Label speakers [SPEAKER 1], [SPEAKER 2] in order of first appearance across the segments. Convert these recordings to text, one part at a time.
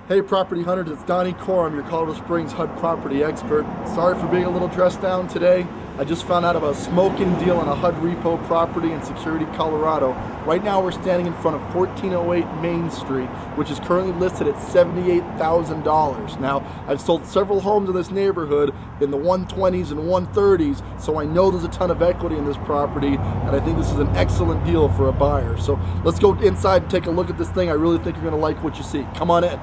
[SPEAKER 1] Hey property hunters, it's Donnie Core. I'm your Colorado Springs HUD property expert. Sorry for being a little dressed down today. I just found out about a smoking deal on a HUD repo property in Security, Colorado. Right now we're standing in front of 1408 Main Street, which is currently listed at $78,000. Now, I've sold several homes in this neighborhood in the 120s and 130s, so I know there's a ton of equity in this property, and I think this is an excellent deal for a buyer. So let's go inside and take a look at this thing. I really think you're gonna like what you see. Come on in.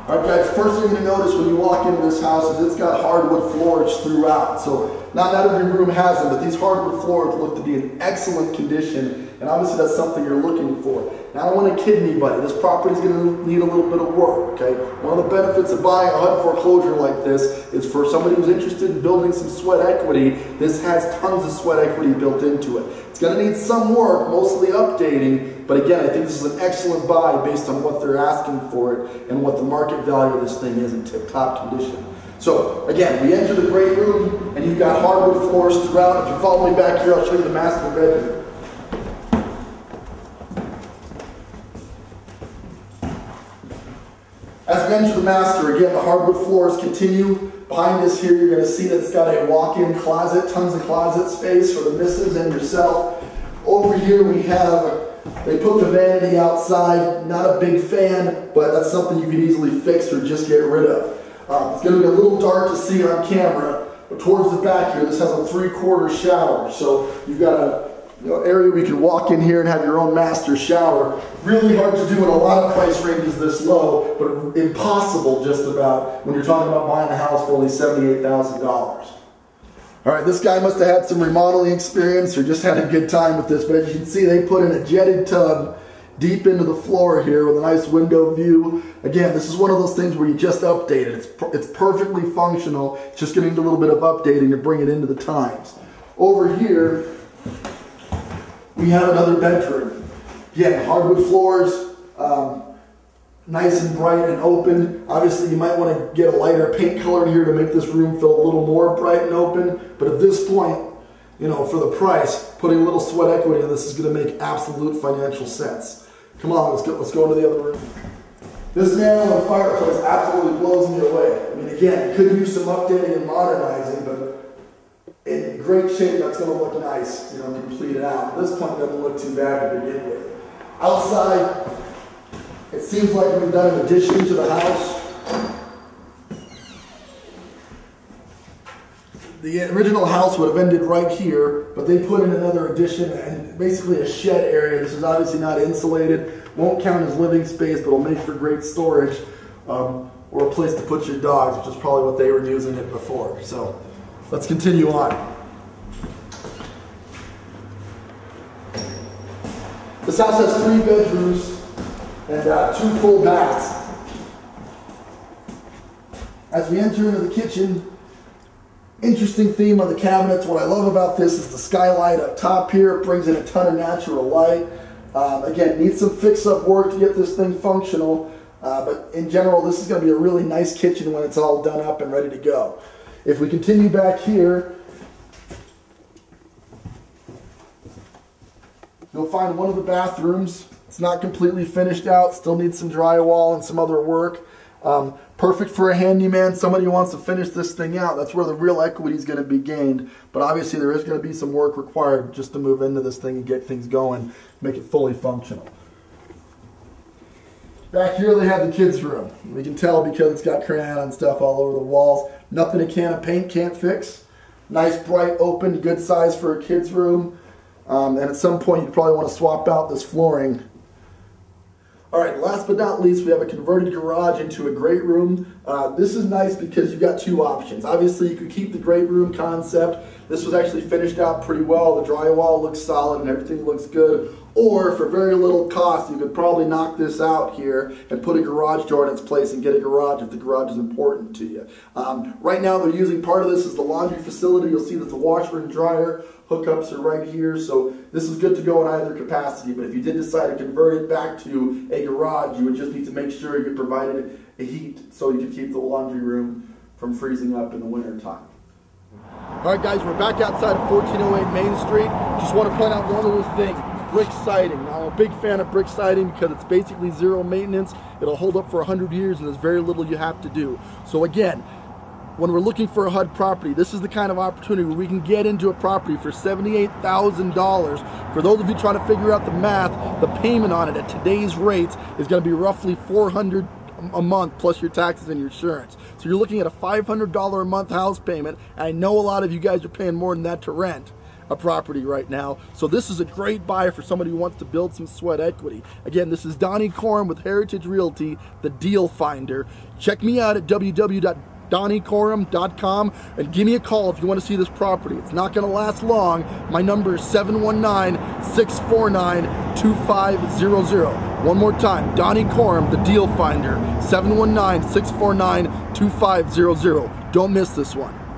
[SPEAKER 1] Alright guys, first thing you're going to notice when you walk into this house is it's got hardwood floors throughout. So not every room has them, but these hardwood floors look to be in excellent condition, and obviously that's something you're looking for. Now I don't want to kid anybody, this property is going to need a little bit of work, okay? One of the benefits of buying a HUD foreclosure like this is for somebody who's interested in building some sweat equity, this has tons of sweat equity built into it. It's going to need some work, mostly updating, but again, I think this is an excellent buy based on what they're asking for it and what the market value of this thing is in tip-top condition. So again, we enter the great room and you've got hardwood floors throughout. If you follow me back here, I'll show you the master bedroom. As we enter the master, again, the hardwood floors continue. Behind us here, you're going to see that it's got a walk-in closet, tons of closet space for the missus and yourself. Over here we have, they put the vanity outside, not a big fan, but that's something you can easily fix or just get rid of. It's going to be a little dark to see on camera, but towards the back here, this has a 3/4 shower. So you've got a area where you can walk in here and have your own master shower. Really hard to do in a lot of price ranges this low, but impossible just about when you're talking about buying a house for only $78,000. All right, this guy must have had some remodeling experience or just had a good time with this, but as you can see, they put in a jetted tub deep into the floor here with a nice window view. Again, this is one of those things where you just update it. It's perfectly functional. It's just getting a little bit of updating to bring it into the times. Over here, we have another bedroom. Again, hardwood floors, nice and bright and open. Obviously, you might want to get a lighter paint color in here to make this room feel a little more bright and open. But at this point, for the price, putting a little sweat equity in this is going to make absolute financial sense. Come on, let's go into the other room. This mantel and fireplace absolutely blows me away. I mean, again, it could use some updating and modernizing, but in great shape, that's going to look nice, completed out. At this point, it doesn't look too bad to begin with. Outside, it seems like we've done an addition to the house. The original house would have ended right here, but they put in another addition and basically a shed area. This is obviously not insulated, won't count as living space, but will make for great storage or a place to put your dogs, which is probably what they were using it before. So let's continue on. This house has 3 bedrooms and 2 full baths. As we enter into the kitchen, interesting theme on the cabinets. What I love about this is the skylight up top here. It brings in a ton of natural light. Again, needs some fix-up work to get this thing functional, but in general, this is going to be a really nice kitchen when it's all done up and ready to go. If we continue back here, you'll find one of the bathrooms. It's not completely finished out, still needs some drywall and some other work. Perfect for a handyman, somebody who wants to finish this thing out. That's where the real equity is going to be gained. But obviously there is going to be some work required just to move into this thing and get things going, make it fully functional. Back here they have the kids' room. We can tell because it's got crayon stuff all over the walls. Nothing a can of paint can't fix. Nice, bright, open, good size for a kid's room. And at some point you probably want to swap out this flooring. Alright, last but not least, we have a converted garage into a great room. This is nice because you've got 2 options. Obviously, you could keep the great room concept. This was actually finished out pretty well. The drywall looks solid and everything looks good. Or, for very little cost, you could probably knock this out here and put a garage door in its place and get a garage if the garage is important to you. Right now, they're using part of this as the laundry facility. You'll see that the washer and dryer hookups are right here, so this is good to go in either capacity, but if you did decide to convert it back to a garage, you would just need to make sure you provided a heat so you could keep the laundry room from freezing up in the winter time. Alright guys, we're back outside of 1408 Main Street. Just want to point out one little thing. brick siding. Now, I'm a big fan of brick siding because it's basically zero maintenance. It'll hold up for 100 years and there's very little you have to do. So again, when we're looking for a HUD property, this is the kind of opportunity where we can get into a property for $78,000. For those of you trying to figure out the math, the payment on it at today's rates is going to be roughly $400 a month plus your taxes and your insurance. So you're looking at a $500 a month house payment, and I know a lot of you guys are paying more than that to rent a property right now. So this is a great buy for somebody who wants to build some sweat equity. Again, this is Donnie Corum with Heritage Realty, the Deal Finder. Check me out at www.donniecorum.com and give me a call if you want to see this property. It's not going to last long. My number is 719-649-2500. One more time, Donnie Corum, the Deal Finder, 719-649-2500. Don't miss this one.